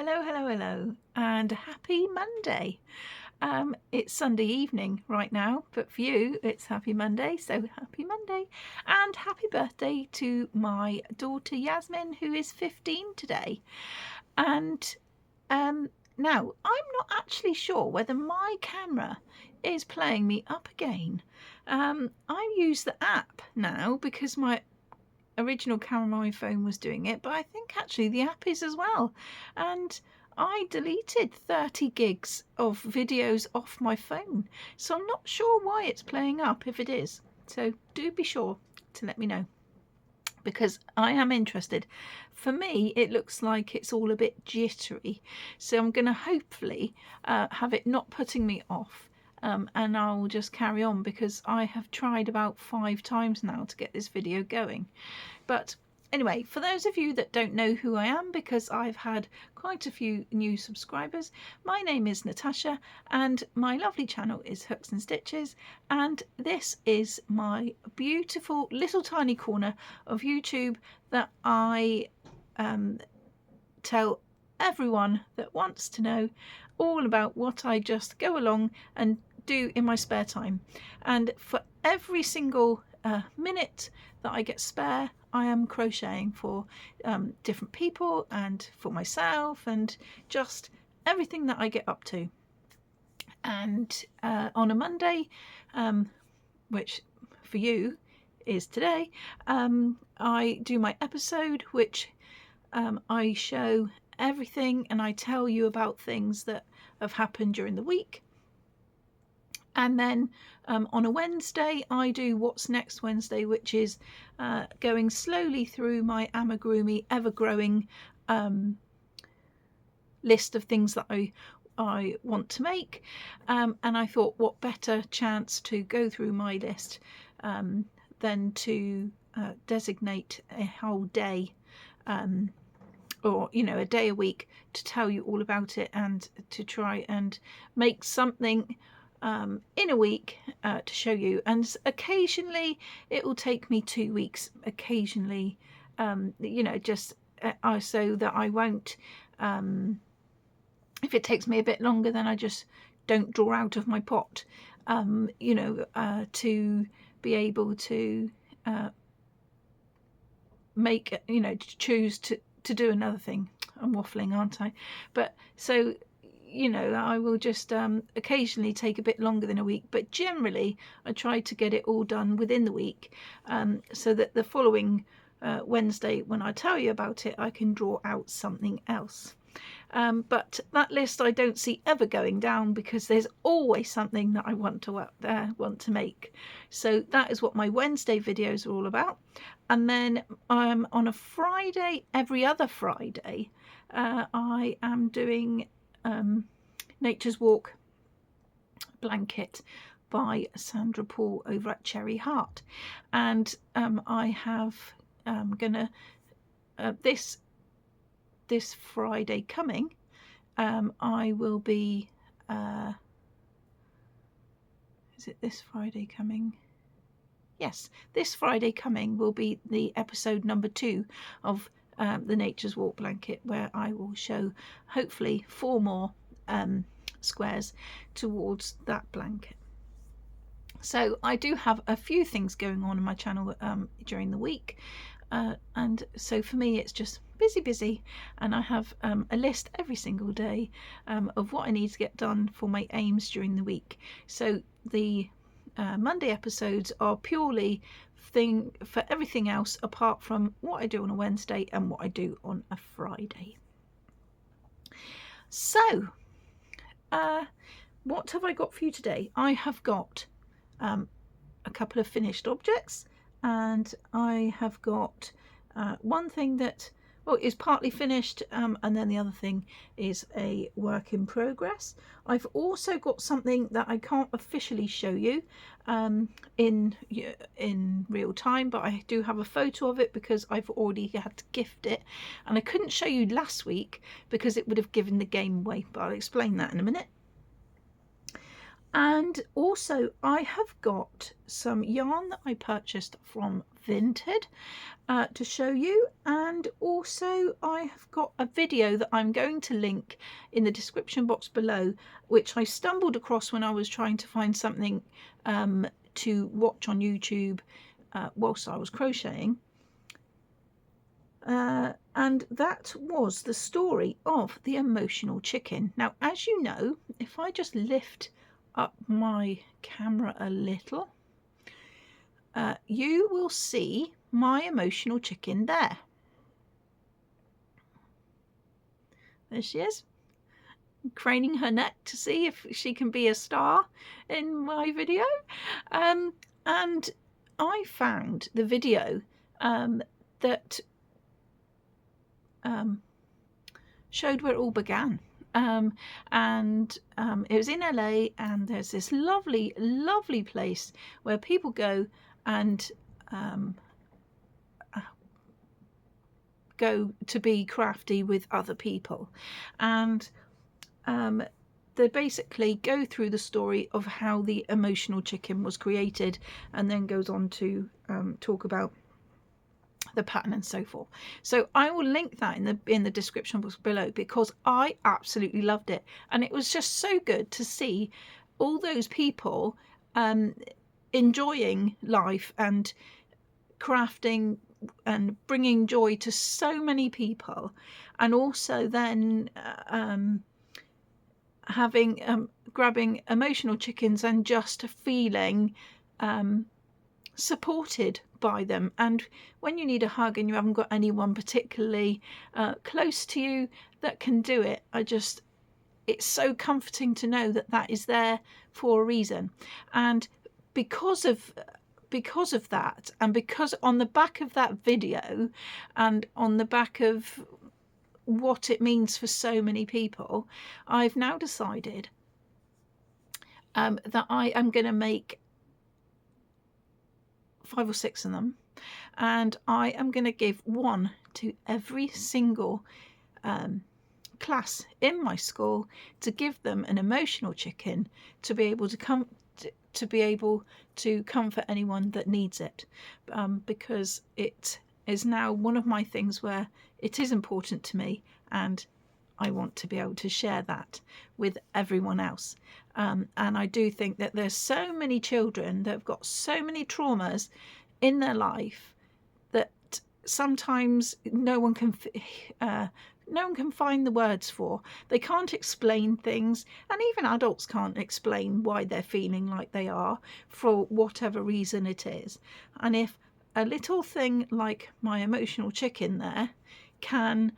Hello, and happy Monday. It's Sunday evening right now, but for you, it's happy Monday, so happy Monday. And happy birthday to my daughter Yasmin, who is 15 today. And now, I'm not actually sure whether my camera is playing me up again. I use the app now because my original camera on my phone was doing it, but I think actually the app is as well. And I deleted 30 gigs of videos off my phone, so I'm not sure why it's playing up if it is. So do be sure to let me know, because I am interested. For me, it looks like it's all a bit jittery, so I'm going to hopefully have it not putting me off. And I'll just carry on, because I have tried about 5 times now to get this video going. But anyway, for those of you that don't know who I am, because I've had quite a few new subscribers, my name is Natasha and my lovely channel is Hooks and Stitches, and this is my beautiful little tiny corner of YouTube that I tell everyone that wants to know all about what I just go along and do in my spare time. And for every single minute that I get spare, I am crocheting for different people and for myself, and just everything that I get up to. And on a Monday, which for you is today, I do my episode, which I show everything and I tell you about things that have happened during the week. And then on a Wednesday, I do What's Next Wednesday, which is going slowly through my amigurumi ever-growing list of things that I want to make. And I thought, what better chance to go through my list than to designate a whole day, or a day a week, to tell you all about it and to try and make something in a week to show you. And occasionally it will take me 2 weeks, occasionally, just so that I won't, if it takes me a bit longer, then I just don't draw out of my pot, to be able to make, to choose to do another thing. I'm waffling, aren't I? But so I will just occasionally take a bit longer than a week, but generally I try to get it all done within the week, so that the following Wednesday, when I tell you about it, I can draw out something else. But that list I don't see ever going down, because there's always something that I want to make. So that is what my Wednesday videos are all about. And then on a Friday, every other Friday, I am doing Nature's Walk blanket by Sandra Paul over at Cherry Heart. And I have gonna this Friday coming, I will be is it this Friday coming? Yes, this Friday coming will be the episode number 2 of the Nature's Walk blanket, where I will show hopefully 4 more squares towards that blanket. So I do have a few things going on my channel during the week, and so for me it's just busy, and I have a list every single day of what I need to get done for my aims during the week. So the Monday episodes are purely for everything else apart from what I do on a Wednesday and what I do on a Friday. So what have I got for you today? I have got a couple of finished objects, and I have got one thing that is partly finished, and then the other thing is a work in progress. I've also got something that I can't officially show you in real time, but I do have a photo of it because I've already had to gift it, and I couldn't show you last week because it would have given the game away, but I'll explain that in a minute. And also I have got some yarn that I purchased from Vinted to show you, and also I have got a video that I'm going to link in the description box below, which I stumbled across when I was trying to find something to watch on YouTube whilst I was crocheting. And that was the story of the emotional chicken. Now, as you know, if I just lift up my camera a little, you will see my emotional chicken there. There she is, craning her neck to see if she can be a star in my video. And I found the video that showed where it all began. It was in LA, and there's this lovely place where people go and go to be crafty with other people, and they basically go through the story of how the emotional chicken was created, and then goes on to talk about the pattern and so forth. So I will link that in the description box below, because I absolutely loved it, and it was just so good to see all those people enjoying life and crafting and bringing joy to so many people, and also then having grabbing emotional chickens and just feeling supported by them. And when you need a hug and you haven't got anyone particularly close to you that can do it, it's so comforting to know that that is there for a reason. And because of that, and because on the back of that video and on the back of what it means for so many people, I've now decided that I am going to make 5 or 6 of them, and I am going to give one to every single class in my school, to give them an emotional chicken to be able to comfort anyone that needs it, because it is now one of my things where it is important to me, and I want to be able to share that with everyone else. And I do think that there's so many children that have got so many traumas in their life that sometimes no one can find the words for. They can't explain things, and even adults can't explain why they're feeling like they are, for whatever reason it is. And if a little thing like my emotional chicken there can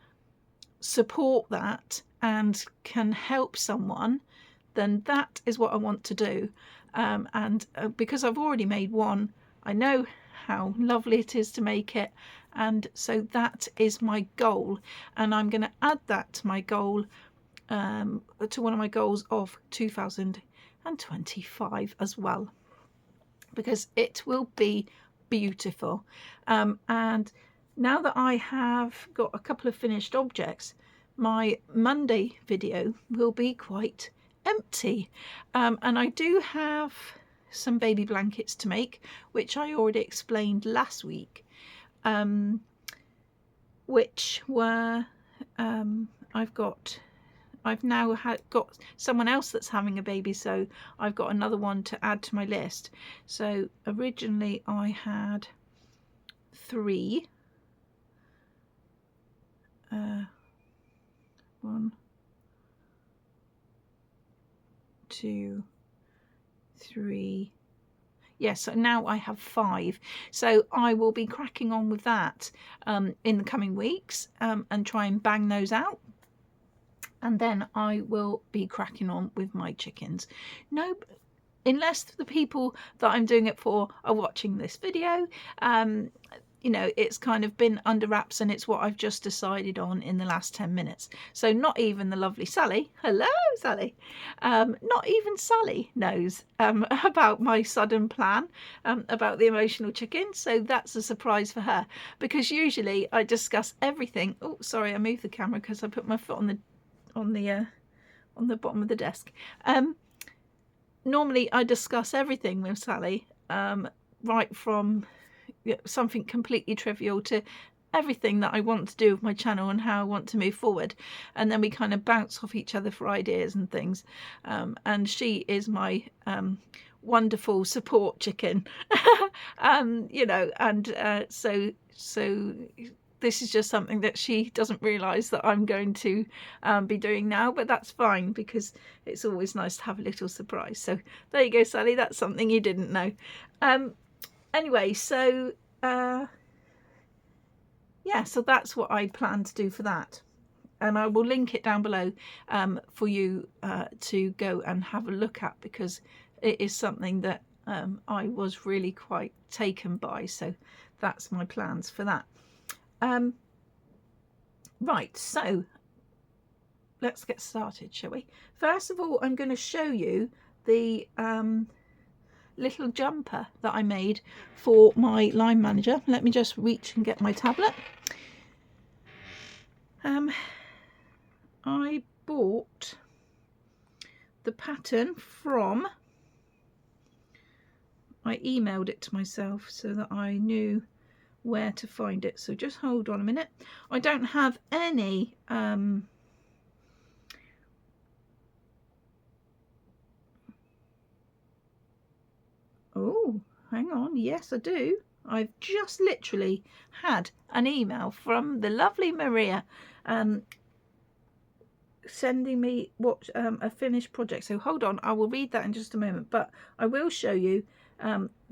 support that and can help someone, then that is what I want to do. Because I've already made one, I know how lovely it is to make it, and so that is my goal, and I'm going to add that to my goal, to one of my goals of 2025 as well, because it will be beautiful. And now that I have got a couple of finished objects, my Monday video will be quite empty. And I do have some baby blankets to make, which I already explained last week, which were I've now got someone else that's having a baby, so I've got another one to add to my list. So originally I had 3. 1, 2, 3. Yes, so now I have 5. So I will be cracking on with that in the coming weeks, and try and bang those out. And then I will be cracking on with my chickens. No, unless the people that I'm doing it for are watching this video, you know, it's kind of been under wraps, and it's what I've just decided on in the last 10 minutes. So not even the lovely Sally, hello Sally, not even Sally knows about my sudden plan about the emotional chicken. So that's a surprise for her, because usually I discuss everything. Oh, sorry, I moved the camera because I put my foot on the bottom of the desk. normally I discuss everything with Sally, right from something completely trivial to everything that I want to do with my channel and how I want to move forward, and then we kind of bounce off each other for ideas and things, and she is my wonderful support chicken. You know, and so this is just something that she doesn't realize that I'm going to be doing now, but that's fine because it's always nice to have a little surprise. So there you go, Sally, that's something you didn't know. Anyway, so yeah, so that's what I plan to do for that, and I will link it down below for you to go and have a look at, because it is something that I was really quite taken by. So that's my plans for that. Right, so let's get started, shall we? First of all, I'm going to show you the little jumper that I made for my line manager. Let me just reach and get my tablet. I bought the pattern from, I emailed it to myself so that I knew where to find it, so just hold on a minute. I don't have any oh, hang on, yes I do. I've just literally had an email from the lovely Maria sending me what a finished project. So hold on, I will read that in just a moment, but I will show you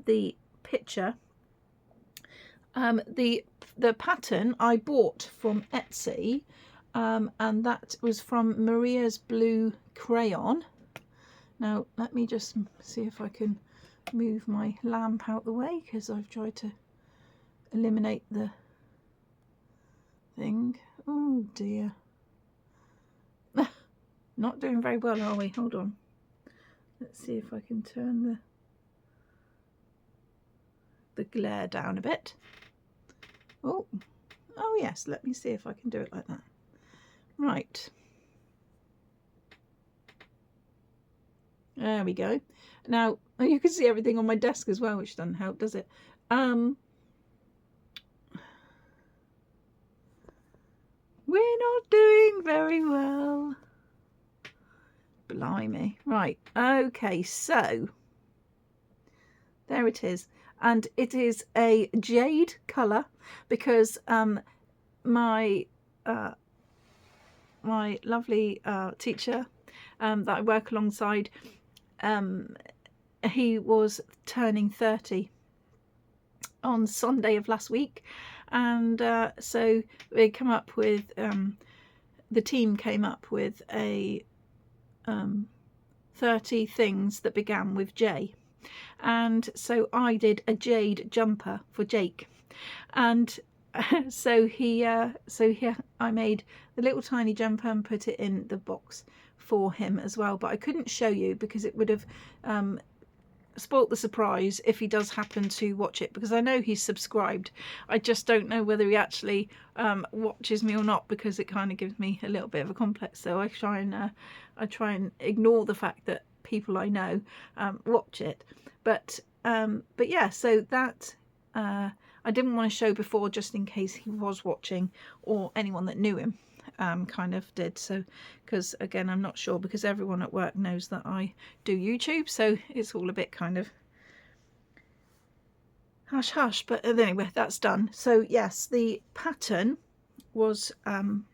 the picture. The pattern I bought from Etsy, and that was from Maria's Blue Crayon. Now let me just see if I can move my lamp out the way, because I've tried to eliminate the thing. Oh dear. Not doing very well, are we? Hold on. Let's see if I can turn the glare down a bit. Oh yes, let me see if I can do it like that. Right. There we go. Now you can see everything on my desk as well, which doesn't help, does it? We're not doing very well. Blimey. Right, okay, so there it is, and it is a jade colour, because my lovely teacher that I work alongside, he was turning 30 on Sunday of last week, and so we come up with the team came up with a 30 things that began with J, and so I did a jade jumper for Jake, and so I made the little tiny jumper and put it in the box for him as well, but I couldn't show you because it would have spoilt the surprise if he does happen to watch it, because I know he's subscribed. I just don't know whether he actually watches me or not, because it kind of gives me a little bit of a complex, so I try and ignore the fact that people I know watch it. But yeah, so that I didn't want to show before, just in case he was watching or anyone that knew him kind of did. So, because again, I'm not sure, because everyone at work knows that I do YouTube, so it's all a bit kind of hush hush. But anyway, that's done. So yes, the pattern was from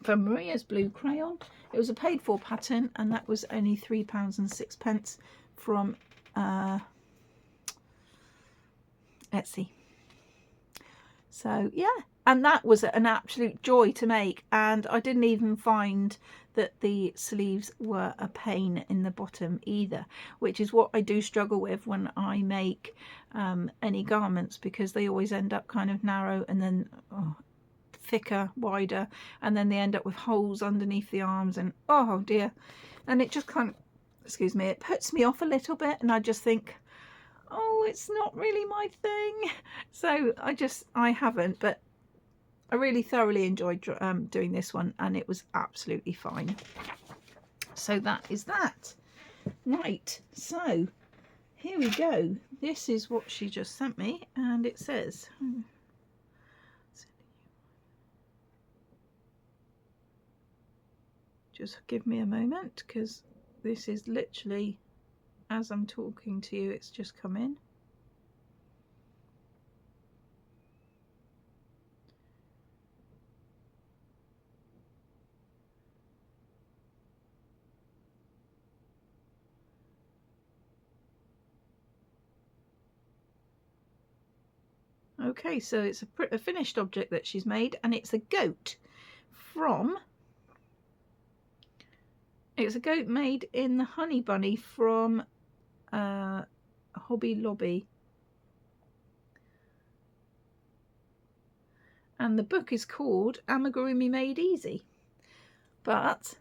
Maria's Blue Crayon. It was a paid for pattern, and that was only £3.06 from Etsy. So yeah, and that was an absolute joy to make, and I didn't even find that the sleeves were a pain in the bottom either, which is what I do struggle with when I make any garments, because they always end up kind of narrow and then thicker, wider, and then they end up with holes underneath the arms, and oh dear, and it just kind of, excuse me, it puts me off a little bit, and I just think, oh, it's not really my thing. So I haven't, but I really thoroughly enjoyed doing this one, and it was absolutely fine. So that is that. Right, so here we go. This is what she just sent me, and it says, just give me a moment, because this is literally, as I'm talking to you, it's just come in. Okay, so it's a finished object that she's made, and it's a goat from, it's a goat made in the Honey Bunny from Hobby Lobby. And the book is called Amigurumi Made Easy. But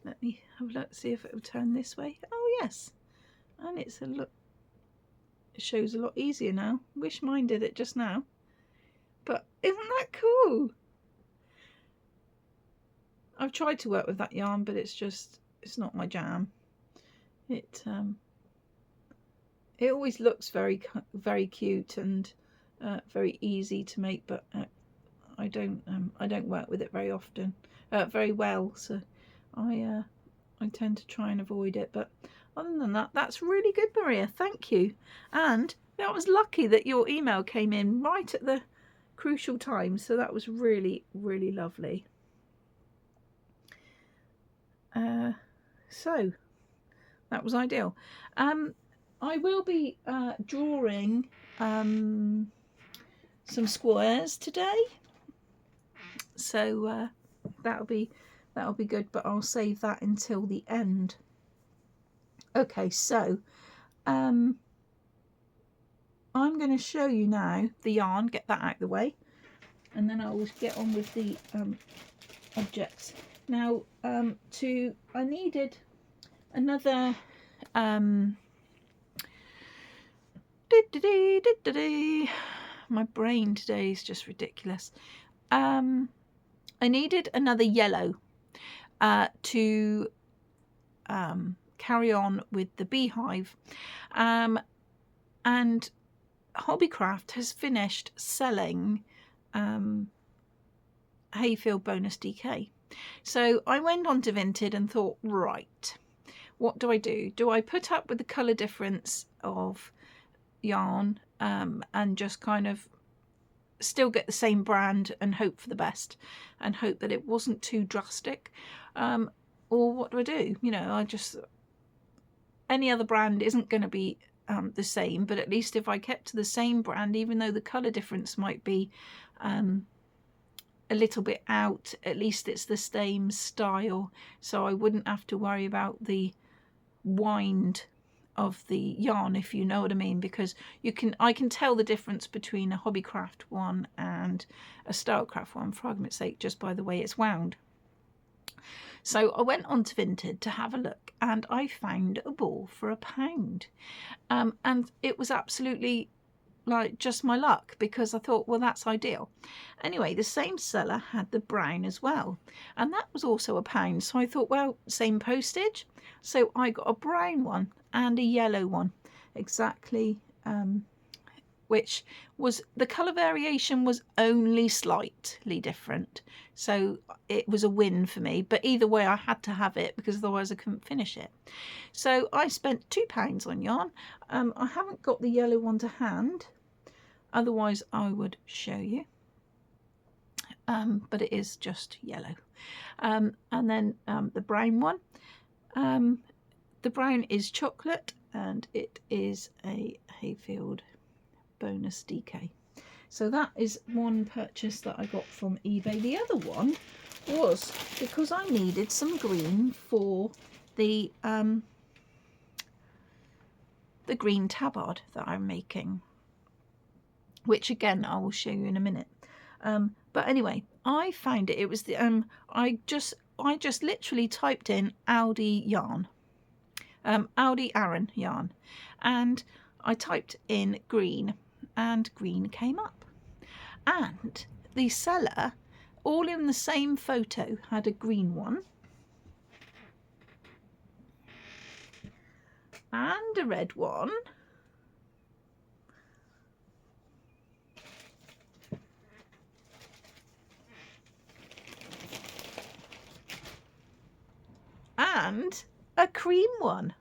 let me have a look, see if it will turn this way. Oh yes, and it's a look. It shows a lot easier now. Wish mine did it just now. But isn't that cool? I've tried to work with that yarn, but it's not my jam. It always looks very cute and very easy to make, but I don't work with it very often, very well. So I tend to try and avoid it. But other than that, that's really good, Maria. Thank you. And that was lucky that your email came in right at the crucial time. So that was really, really lovely. So that was ideal. I will be drawing some squares today. So that'll be good, but I'll save that until the end. Okay, so I'm going to show you now the yarn, get that out of the way, and then I will get on with the objects. Now I needed another my brain today is just ridiculous. I needed another yellow to carry on with the beehive, and Hobbycraft has finished selling Hayfield bonus DK. So I went on to Vinted and thought, right, what do? Do I put up with the colour difference of yarn and just kind of still get the same brand and hope for the best and hope that it wasn't too drastic, or what do? You know, any other brand isn't going to be the same, but at least if I kept to the same brand, even though the colour difference might be a little bit out, at least it's the same style, so I wouldn't have to worry about the wind of the yarn, if you know what I mean, because I can tell the difference between a Hobbycraft one and a Stylecraft one, for argument's sake, just by the way it's wound. So I went on to Vinted to have a look, and I found a ball for £1, and it was absolutely like just my luck, because I thought, well, that's ideal. Anyway, the same seller had the brown as well, and that was also £1. So I thought, well, same postage. So I got a brown one and a yellow one, exactly, which was, the colour variation was only slightly different. So it was a win for me, but either way I had to have it because otherwise I couldn't finish it. So I spent £2 on yarn. I haven't got the yellow one to hand, otherwise I would show you, but it is just yellow. And then the brown one, the brown is chocolate, and it is a Hayfield bonus DK. So that is one purchase that I got from eBay. The other one was because I needed some green for the green tabard that I'm making, which again I will show you in a minute. But anyway, I found it. It was the I just literally typed in Aldi yarn, Aldi Aran yarn, and I typed in green, and green came up. And the seller, all in the same photo, had a green one, and a red one. And a cream one.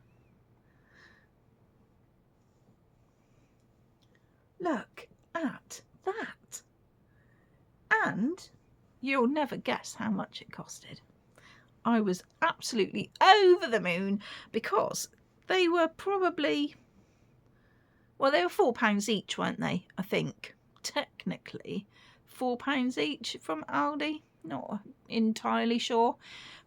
Look at that. And you'll never guess how much it costed. I was absolutely over the moon because they were probably, well, they were £4 each, weren't they? I think technically £4 each from Aldi. Not entirely sure,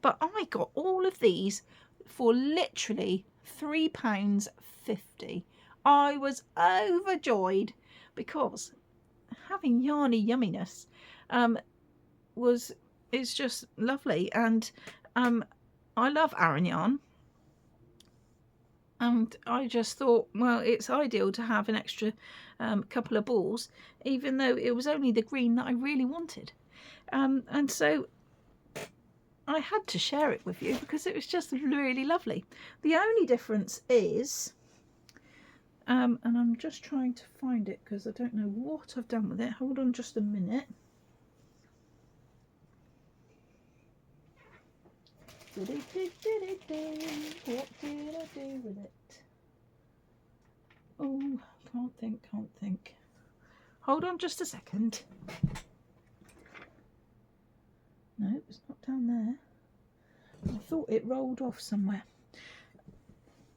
but I got all of these for literally £3.50. I was overjoyed because having yarny yumminess is just lovely, and I love Aran yarn, and I just thought, well, it's ideal to have an extra couple of balls, even though it was only the green that I really wanted, and so I had to share it with you because it was just really lovely. The only difference is, and I'm just trying to find it because I don't know what I've done with it. Hold on just a minute. What did I do with it? Oh, can't think. Hold on just a second. No, it's not down there. I thought it rolled off somewhere.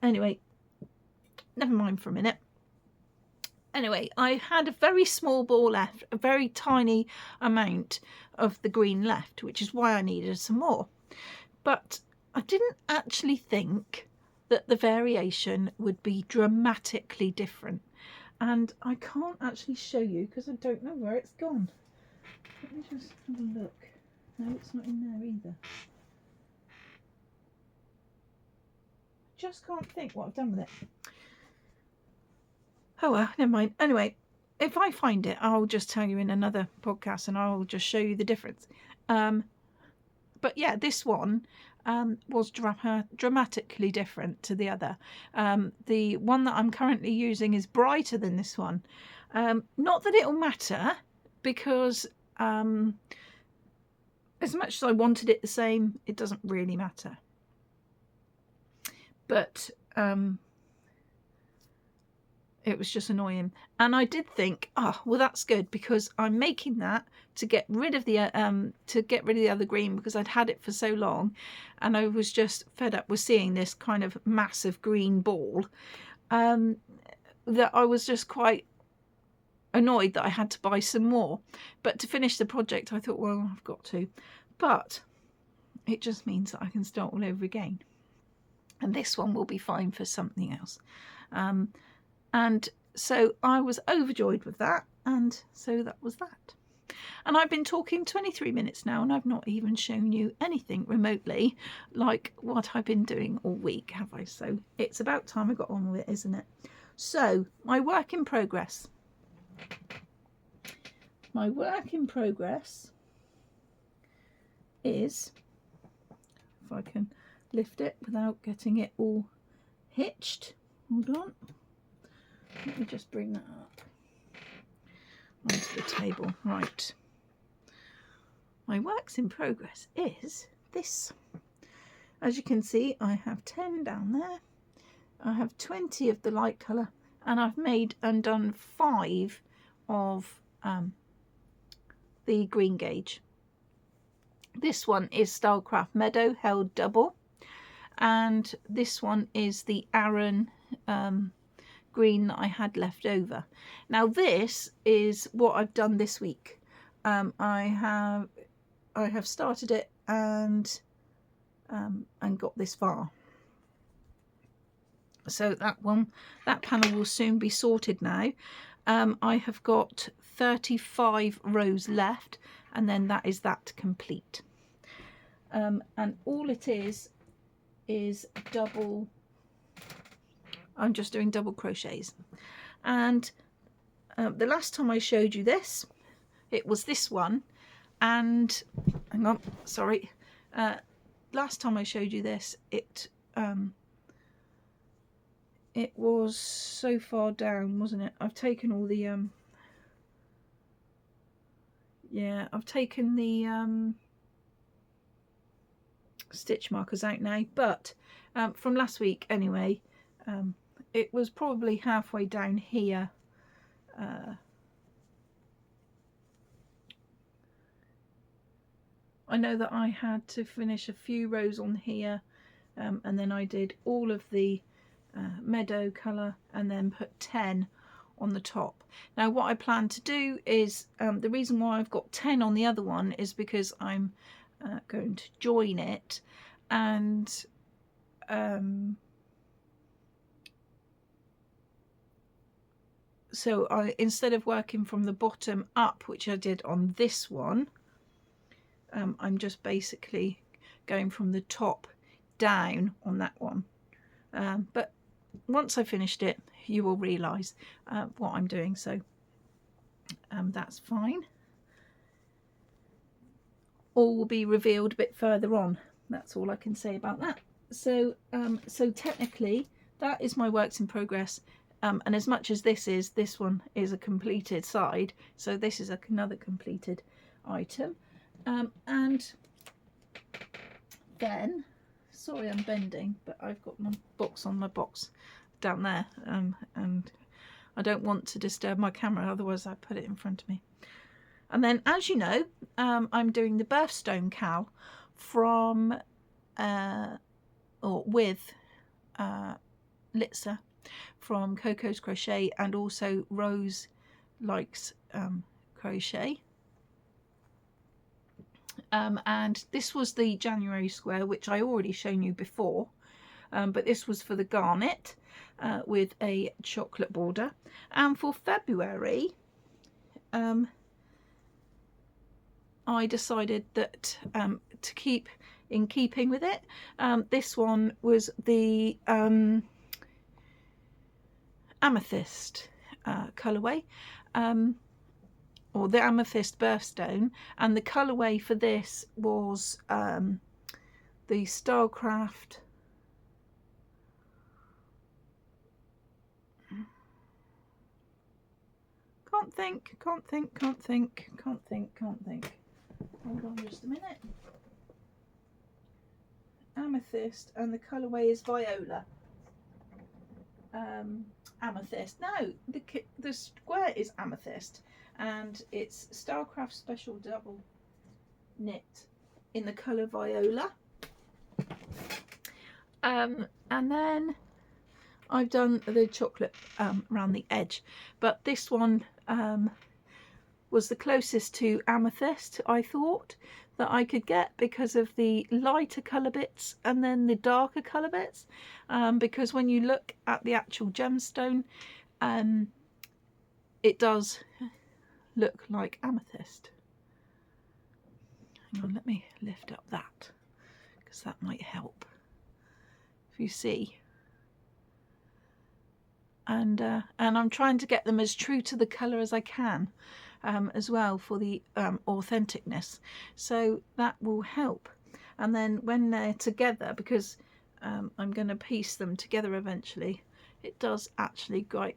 Anyway, never mind for a minute. Anyway, I had a very small ball left, a very tiny amount of the green left, which is why I needed some more. But I didn't actually think that the variation would be dramatically different. And I can't actually show you because I don't know where it's gone. Let me just have a look. No, it's not in there either. Just can't think what I've done with it. Oh well, never mind. Anyway, if I find it, I'll just tell you in another podcast and I'll just show you the difference. But yeah, this one was dramatically different to the other. The one that I'm currently using is brighter than this one. Not that it'll matter, because as much as I wanted it the same, it doesn't really matter. But it was just annoying, and I did think, oh well, that's good because I'm making that to get rid of the other green, because I'd had it for so long and I was just fed up with seeing this kind of massive green ball, that I was just quite annoyed that I had to buy some more. But to finish the project I thought, well, I've got to, but it just means that I can start all over again, and this one will be fine for something else. And so I was overjoyed with that, and so that was that. And I've been talking 23 minutes now, and I've not even shown you anything remotely like what I've been doing all week, have I? So it's about time I got on with it, isn't it? So my work in progress. My work in progress is, if I can lift it without getting it all hitched. Hold on. Let me just bring that up onto the table. Right. My works in progress is this. As you can see, I have 10 down there. I have 20 of the light colour, and I've made and done 5 of the green gauge. This one is Stylecraft Meadow held double, and this one is the Aran green that I had left over. Now this is what I've done this week. I have started it and got this far. So that panel will soon be sorted now. I have got 35 rows left, and then that is that complete. And all it is double. I'm just doing double crochets, and the last time I showed you this, it was this one, and hang on, sorry, last time I showed you this, it it was so far down, wasn't it? I've taken all the yeah, I've taken the stitch markers out now, but from last week anyway, it was probably halfway down here. I know that I had to finish a few rows on here, and then I did all of the meadow colour and then put 10 on the top. Now what I plan to do is, the reason why I've got 10 on the other one is because I'm going to join it, and so instead of working from the bottom up, which I did on this one, I'm just basically going from the top down on that one. But once I finished it, you will realise what I'm doing, so that's fine. All will be revealed a bit further on. That's all I can say about that. So so technically that is my works in progress, and as much as this one is a completed side, so this is another completed item. And then, sorry I'm bending, but I've got my box on my box down there, and I don't want to disturb my camera, otherwise I put it in front of me. And then, as you know, I'm doing the birthstone cowl from or with Litsa from Coco's Crochet, and also Rose Likes Crochet. And this was the January square, which I already shown you before, but this was for the garnet with a chocolate border. And for February, I decided that to keep in keeping with it, this one was the amethyst colourway, or the amethyst birthstone, and the colourway for this was the Stylecraft can't think. Hold on just a minute. Amethyst, and the colourway is Viola. Amethyst. No, the square is amethyst, and it's Stylecraft Special Double Knit in the colour Viola. And then I've done the chocolate around the edge, but this one was the closest to amethyst, I thought, that I could get, because of the lighter colour bits and then the darker colour bits, because when you look at the actual gemstone, it does look like amethyst. Hang on, let me lift up that, because that might help if you see. And I'm trying to get them as true to the colour as I can, as well, for the authenticness, so that will help. And then when they're together, because I'm going to piece them together eventually, it does actually go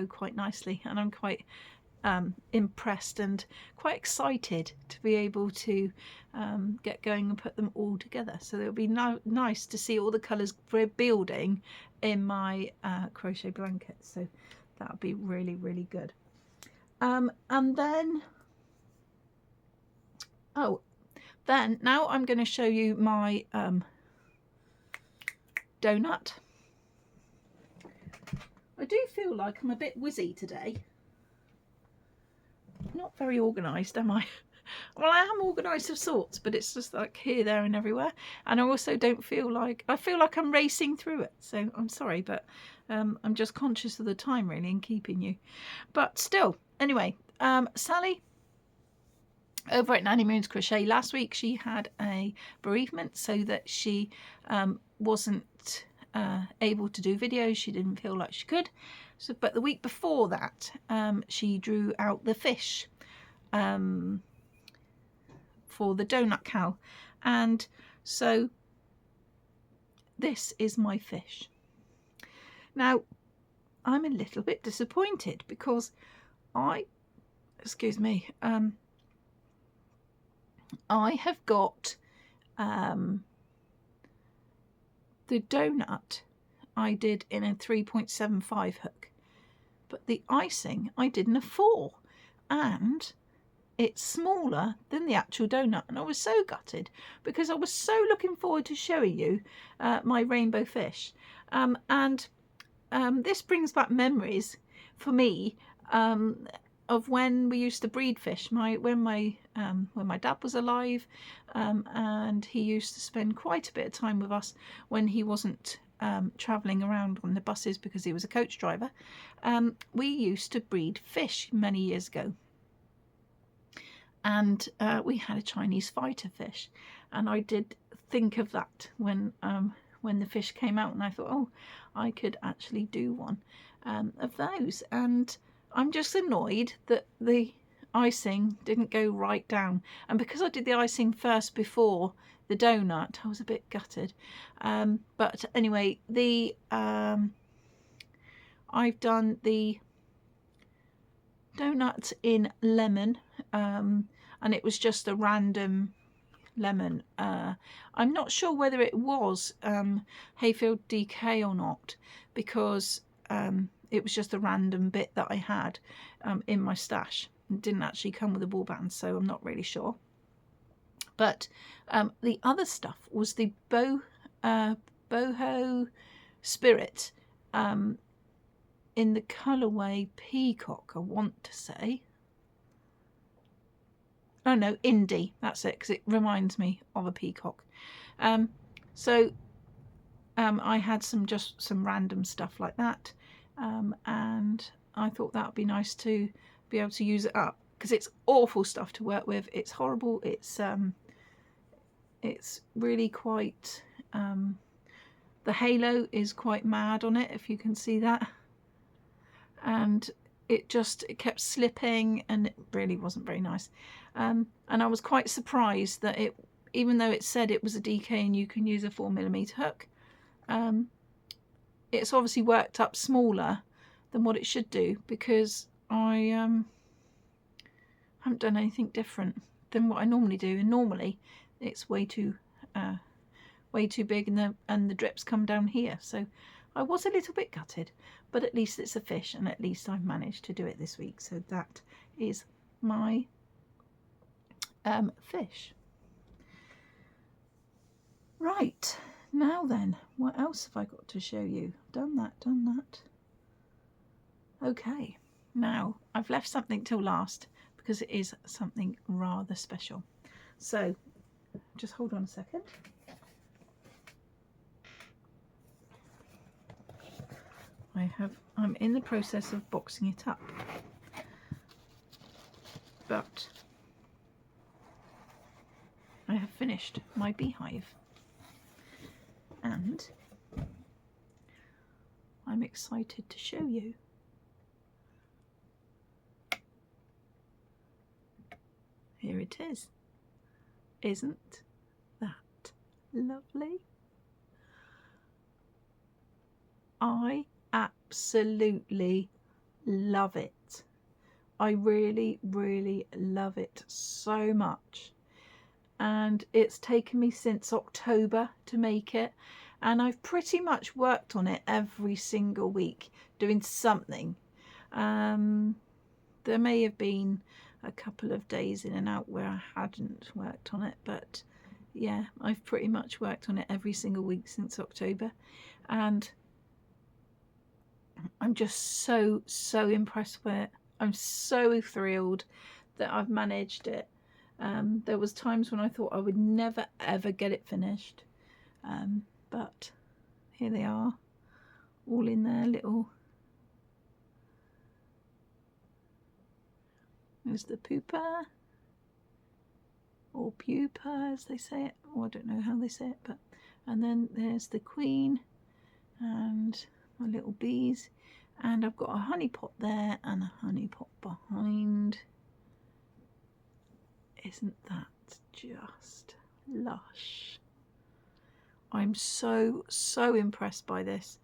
quite nicely, and I'm quite impressed and quite excited to be able to get going and put them all together. So it'll be nice to see all the colours building in my crochet blanket, so that would be really, really good. And then now I'm going to show you my donut. I do feel like I'm a bit whizzy today. Not very organised, am I? Well, I am organised of sorts, but it's just like here, there and everywhere. And I also don't feel like, I feel like I'm racing through it. So I'm sorry, but I'm just conscious of the time really and keeping you. But still, anyway, Sally over at Nanny Moon's Crochet, last week she had a bereavement, so that she wasn't able to do videos. She didn't feel like she could. So, but the week before that, she drew out the fish for the donut cowl, and so this is my fish. Now, I'm a little bit disappointed because excuse me, I have got the donut I did in a 3.75 hook, but the icing I did in a 4, and it's smaller than the actual donut, and I was so gutted because I was so looking forward to showing you my rainbow fish, and this brings back memories for me of when we used to breed fish. When my dad was alive, and he used to spend quite a bit of time with us when he wasn't travelling around on the buses because he was a coach driver. We used to breed fish many years ago, and we had a Chinese fighter fish, and I did think of that when the fish came out, and I thought, oh, I could actually do one of those. And I'm just annoyed that the icing didn't go right down, and because I did the icing first before the donut, I was a bit gutted. But anyway, I've done the donut in lemon, and it was just a random lemon. I'm not sure whether it was Hayfield DK or not, because it was just a random bit that I had in my stash. It didn't actually come with a ball band, so I'm not really sure. But the other stuff was the boho spirit in the colourway peacock, I want to say. Oh no, indie, that's it, because it reminds me of a peacock. So I had some random stuff like that, and I thought that would be nice to be able to use it up, because it's awful stuff to work with. It's horrible. It's really quite the halo is quite mad on it, if you can see that, and it kept slipping, and it really wasn't very nice. And I was quite surprised that even though it said it was a DK and you can use a 4mm hook, it's obviously worked up smaller than what it should do, because I haven't done anything different than what I normally do, and normally it's way too big, and the drips come down here. So I was a little bit gutted, but at least it's a fish, and at least I've managed to do it this week. So that is my fish. Right, now then, what else have I got to show you? Done that. Okay, now I've left something till last because it is something rather special. So just hold on a second. I'm in the process of boxing it up, but I have finished my beehive, and I'm excited to show you. Here it is. Isn't that lovely? I absolutely love it. I really, really love it so much. And it's taken me since October to make it, and I've pretty much worked on it every single week, doing something. There may have been a couple of days in and out where I hadn't worked on it, but yeah, I've pretty much worked on it every single week since October, and I'm just so impressed with it. I'm so thrilled that I've managed it. There was times when I thought I would never ever get it finished, but here they are, all in their little. There's the pupa, or pupa as they say it, or I don't know how they say it, but, and then there's the queen and my little bees, and I've got a honey pot there and a honey pot behind. Isn't that just lush? I'm so impressed by this.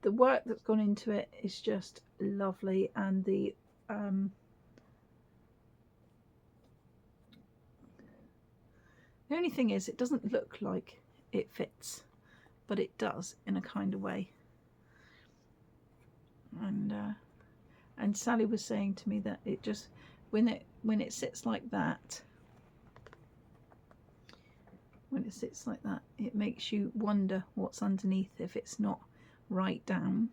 the work that's gone into it is just lovely, and the only thing is it doesn't look like it fits, but it does in a kind of way. And Sally was saying to me that it just, when it sits like that, it makes you wonder what's underneath if it's not right down.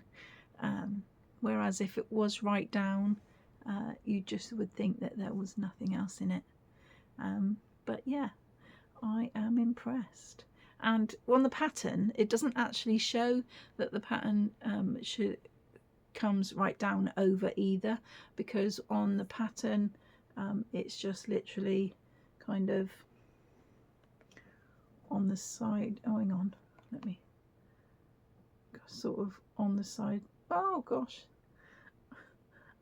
Whereas if it was right down, you just would think that there was nothing else in it. But yeah, I am impressed. And on the pattern, it doesn't actually show that the pattern comes right down over either, because on the pattern it's just literally kind of on the side. Oh, hang on, let me sort of on the side. Oh gosh,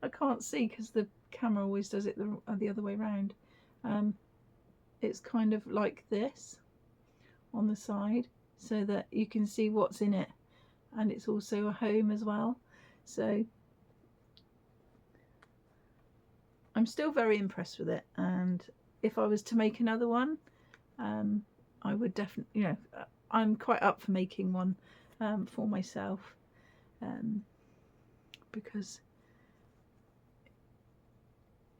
I can't see because the camera always does it the other way around. It's kind of like this on the side, so that you can see what's in it, and it's also a home as well. So I'm still very impressed with it, and if I was to make another one, I would definitely, you know, I'm quite up for making one for myself, because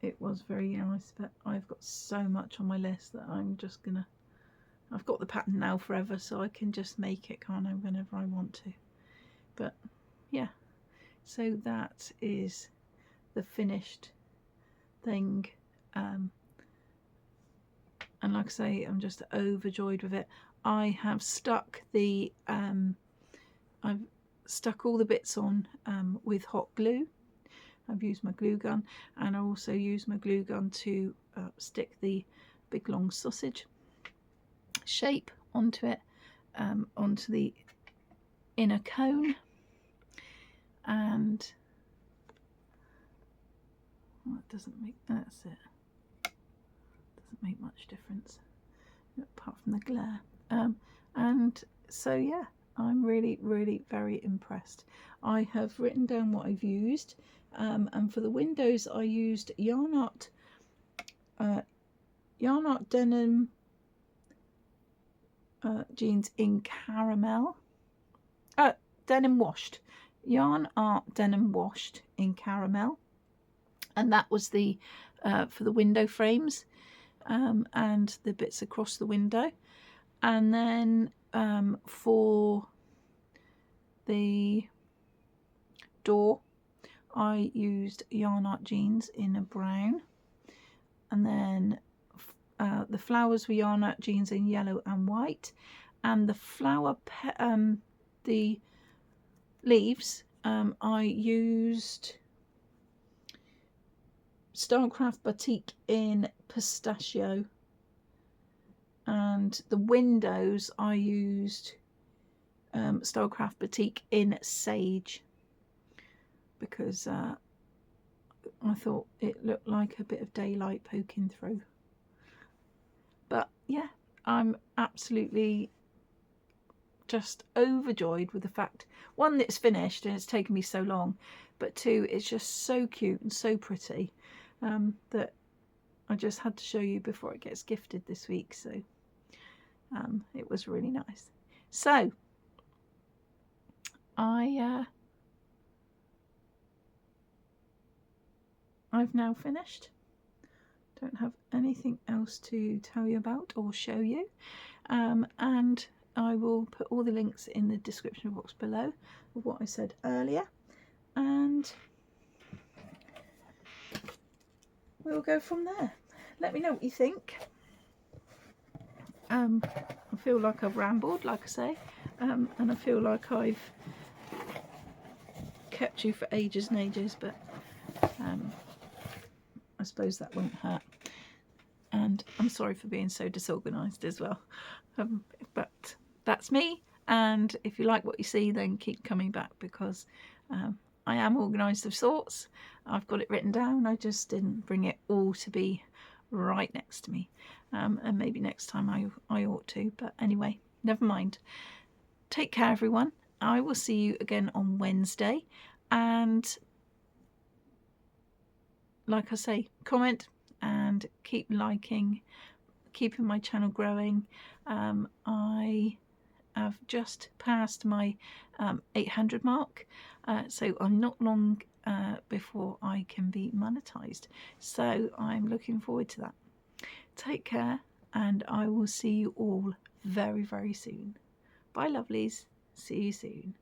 it was very nice. But I've got so much on my list that I'm just gonna, I've got the pattern now forever, so I can just make it, can't I, whenever I want to. But yeah, so that is the finished thing, and like I say, I'm just overjoyed with it. I have stuck the I've stuck all the bits on with hot glue. I've used my glue gun, and I also used my glue gun to stick the big long sausage shape onto it, onto the inner cone. And well, it doesn't make, that's it, doesn't make much difference apart from the glare. And so yeah, I'm really very impressed. I have written down what I've used, and for the windows I used yarn art denim jeans in caramel, denim washed, yarn art denim washed in caramel, and that was the for the window frames and the bits across the window. And then for the door I used yarn art jeans in a brown, and then the flowers were yarn art jeans in yellow and white, and the the leaves I used Starcraft Batik in pistachio, and the windows I used Starcraft Batik in sage, because I thought it looked like a bit of daylight poking through. But yeah, I'm absolutely just overjoyed with the fact, one, that it's finished and it's taken me so long, but two, it's just so cute and so pretty, that I just had to show you before it gets gifted this week. So it was really nice. So I've now finished. Don't have anything else to tell you about or show you, and I will put all the links in the description box below of what I said earlier, and we'll go from there. Let me know what you think. I feel like I've rambled, like I say, and I feel like I've kept you for ages and ages, but I suppose that won't hurt. And I'm sorry for being so disorganised as well, but that's me. And if you like what you see, then keep coming back, because I am organised of sorts. I've got it written down, I just didn't bring it all to be right next to me, and maybe next time I ought to, but anyway, never mind. Take care everyone, I will see you again on Wednesday, and like I say, comment and keep liking, keeping my channel growing. I have just passed my 800 mark, so I'm not long before I can be monetized, so I'm looking forward to that. Take care, and I will see you all very, very soon. Bye, lovelies. See you soon.